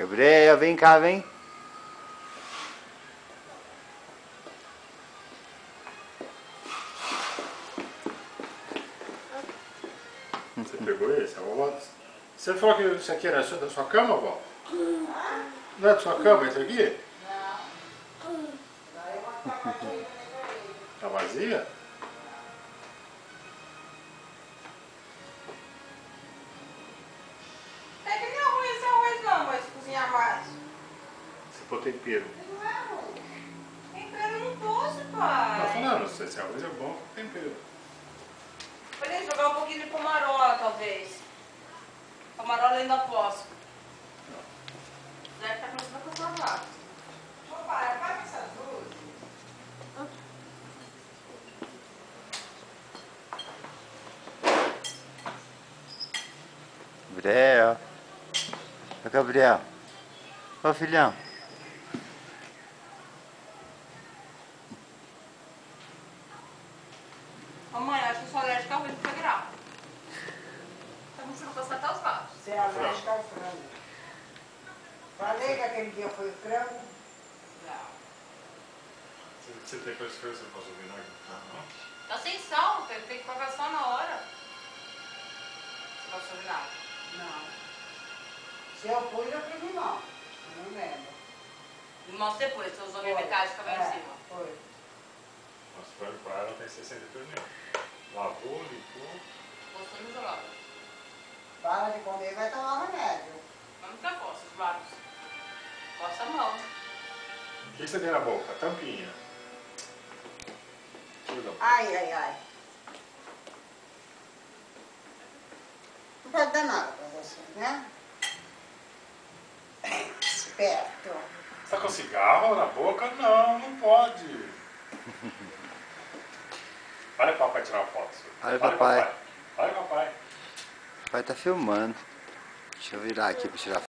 Gabriel, vem cá, vem. Você pegou esse? A vovó... Você falou que isso aqui era da sua cama, vó? Não é da sua cama isso aqui? Tá vazia? É que não é ruim esse arroz não, mas cozinhar mais. Você pôr tempero. Não é ruim. Tempero eu não posso, pai. Não, falando, se esse arroz é bom com tempero. Poderia jogar um pouquinho de pomarola, talvez. Pomarola eu ainda posso. Deve estar começando a coçar lá. Ô pai, apaga essas luzes. Gabriel. Ô, Gabriel. Ô, filhão. Mamãe, acho que eu sou alérgica ao integral. Tá começando a coçar até os lados. Você é alérgica ao frango. Falei que aquele dia foi frango. Não. Você tem coisa que você não pode ouvir, não? Tá sem sal, tem que colocar sal na hora. Você não soube nada? Não. Se eu pus, eu pus limão. Eu não lembro. Limão depois, você usou minha metade e ficava em cima. Foi. Nossa, frango para ela tem 60 mil. Lavou, limpou. Gostou de isolado. Para de comer, vai tomar remédio. Mas não tem coça, os lábios. Coça a mão. O que você tem na boca? A tampinha. Tira. Ai, ai, ai. Não pode dar nada pra você, né? Esperto. Você tá com cigarro na boca? Não, não pode. Olha o papai tirar uma foto. Olha o papai. Olha o papai. O pai tá filmando. Deixa eu virar aqui pra tirar